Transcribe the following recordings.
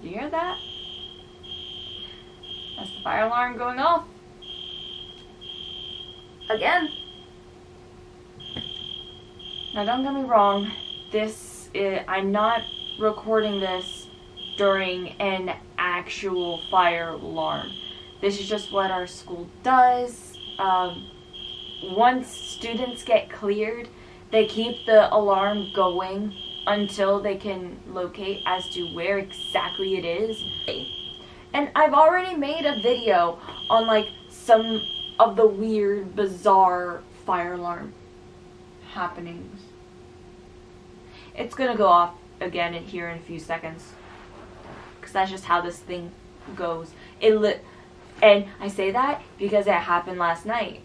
Do you hear that? That's the fire alarm going off. Again. Now don't get me wrong, I'm not recording this during an actual fire alarm. This is just what our school does. Once students get cleared, they keep the alarm going until they can locate as to where exactly it is. And I've already made a video on like some of the weird, bizarre fire alarm happenings. It's gonna go off again here in a few seconds, because that's just how this thing goes. And I say that because it happened last night,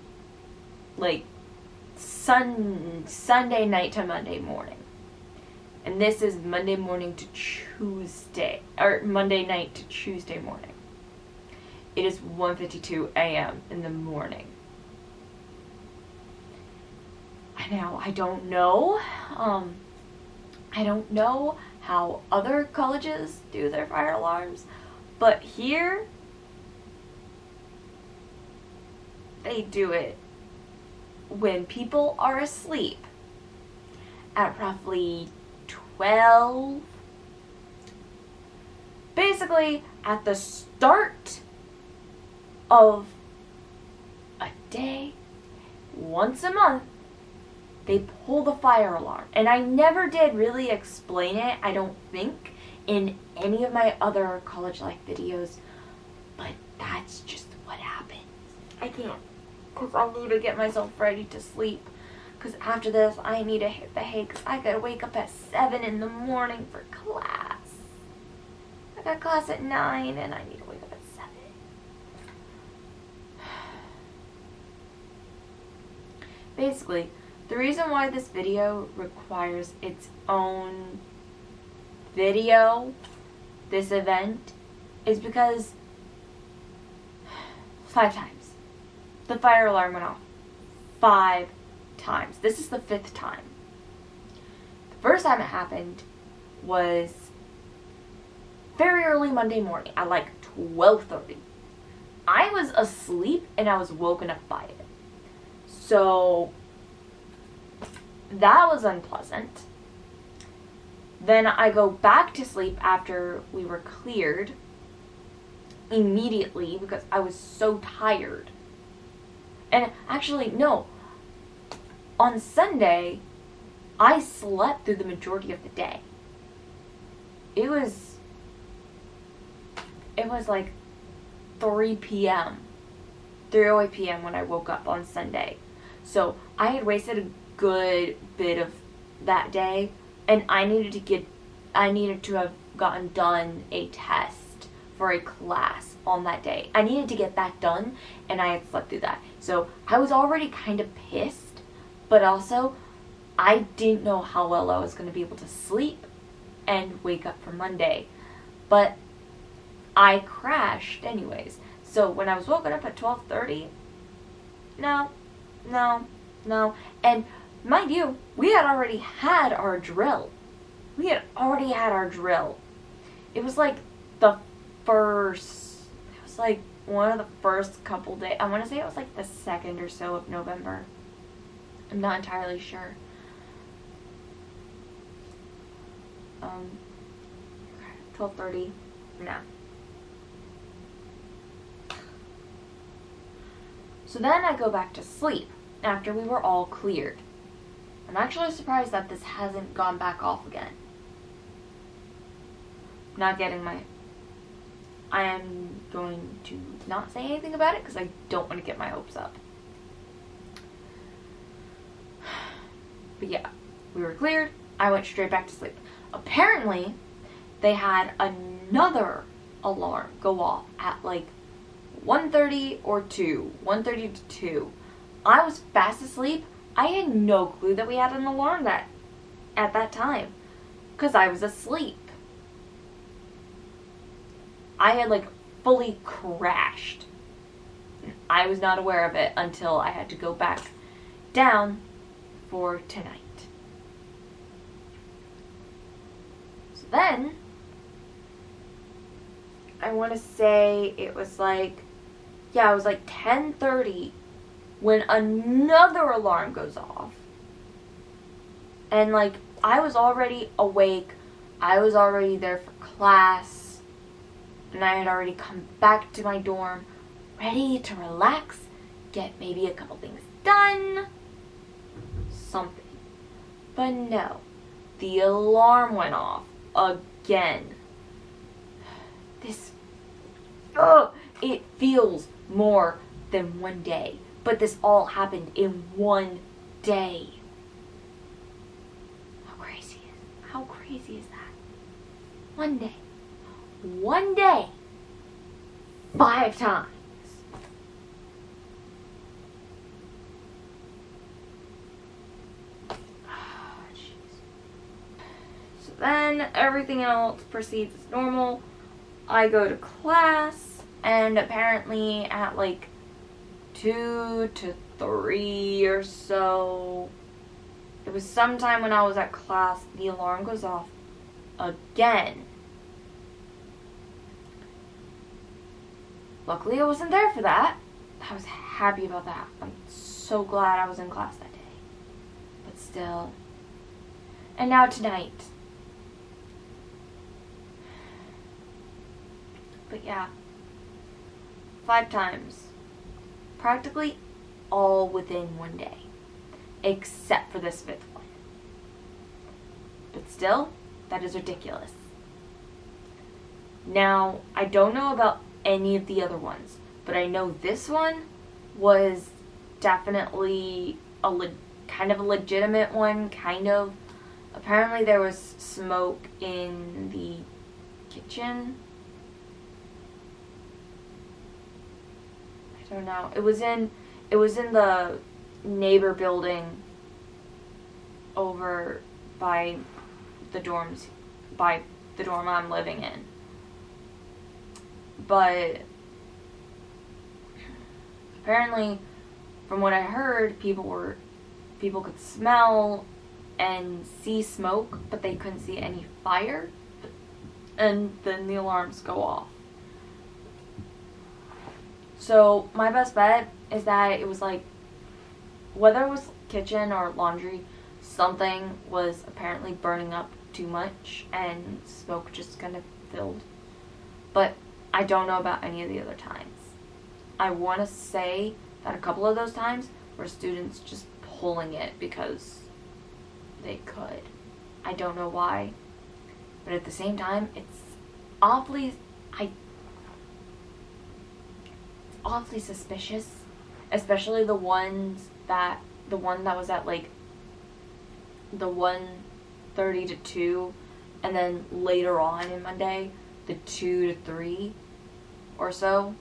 like Sunday night to Monday morning, and this is Monday morning to Tuesday, or Monday night to Tuesday morning. It is 1:52 a.m. in the morning. Now I don't know. I don't know how other colleges do their fire alarms, but here they do it when people are asleep at roughly 12. Basically, at the start of a day, once a month, they pull the fire alarm. And I never did really explain it, I don't think, in any of my other college life videos. But that's just what happens. I can't, because I need to get myself ready to sleep. Because after this, I need to hit the hay, because I gotta wake up at 7 in the morning for class. I got class at 9, and I need to wake up at 7. Basically, the reason why this video requires its own video, this event, is because 5 times. The fire alarm went off 5 times. This is the 5th time. The first time it happened was very early Monday morning at like 12:30. I was asleep and I was woken up by it. So that was unpleasant. Then I go back to sleep after we were cleared immediately because I was so tired. And actually, no. On Sunday, I slept through the majority of the day. It was like 3 p.m. 3:08 p.m. when I woke up on Sunday. So I had wasted a good bit of that day, and I needed to have gotten done a test for a class on that day. I needed to get that done, and I had slept through that. So I was already kind of pissed, but also I didn't know how well I was going to be able to sleep and wake up for Monday. But I crashed anyways. So when I was woken up at 12:30, no. And mind you, we had already had our drill. It was like one of the first couple days. I want to say it was like the 2nd or so of November. I'm not entirely sure. 12:30. No. So then I go back to sleep after we were all cleared. I'm actually surprised that this hasn't gone back off again. I am going to not say anything about it because I don't want to get my hopes up. But yeah, we were cleared. I went straight back to sleep. Apparently, they had another alarm go off at like 1:30 or 2. 1:30 to 2. I was fast asleep. I had no clue that we had an alarm at that time, because I was asleep. I had like fully crashed. I was not aware of it until I had to go back down for tonight. So then I want to say it was like, yeah, it was like 10:30 when another alarm goes off. And like, I was already awake. I was already there for class. And I had already come back to my dorm, ready to relax, get maybe a couple things done, something. But no, the alarm went off again. It feels more than one day, but this all happened in one day. How crazy is that? One day, 5 times. So then everything else proceeds as normal. I go to class, and apparently at like 2 to 3 or so, it was sometime when I was at class, the alarm goes off again. Luckily, I wasn't there for that. I was happy about that. I'm so glad I was in class that day. But still. And now tonight. But yeah. 5 times. Practically all within one day. Except for this 5th one. But still, that is ridiculous. Now, I don't know about any of the other ones, but I know this one was definitely kind of a legitimate one, kind of. Apparently there was smoke in the kitchen. I don't know. It was in the neighbor building over by the dorm I'm living in. But apparently, from what I heard, people could smell and see smoke, but they couldn't see any fire. And then the alarms go off. So my best bet is that it was like, whether it was kitchen or laundry, something was apparently burning up too much and smoke just kind of filled. But I don't know about any of the other times. I want to say that a couple of those times were students just pulling it because they could. I don't know why. But at the same time, it's awfully suspicious. Especially the one that was at like the 1:30 to 2, and then later on in Monday, the 2 to 3 or so.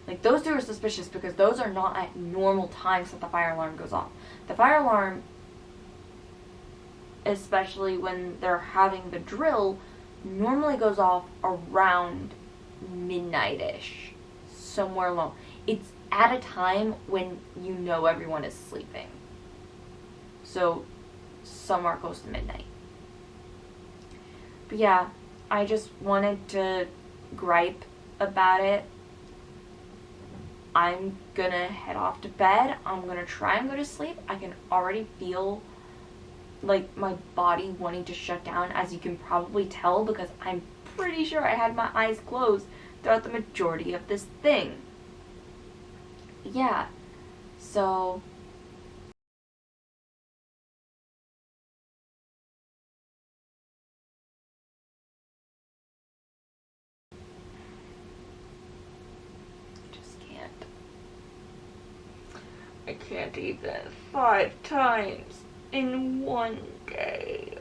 Like, those 2 are suspicious because those are not at normal times that the fire alarm goes off. The fire alarm, especially when they're having the drill, normally goes off around midnight-ish, somewhere along. It's at a time when you know everyone is sleeping. So, somewhere close to midnight. But yeah, I just wanted to gripe about it. I'm gonna head off to bed. I'm gonna try and go to sleep. I can already feel like my body wanting to shut down, as you can probably tell, because I'm pretty sure I had my eyes closed throughout the majority of this thing. Yeah, so I can't even 5 times in one day.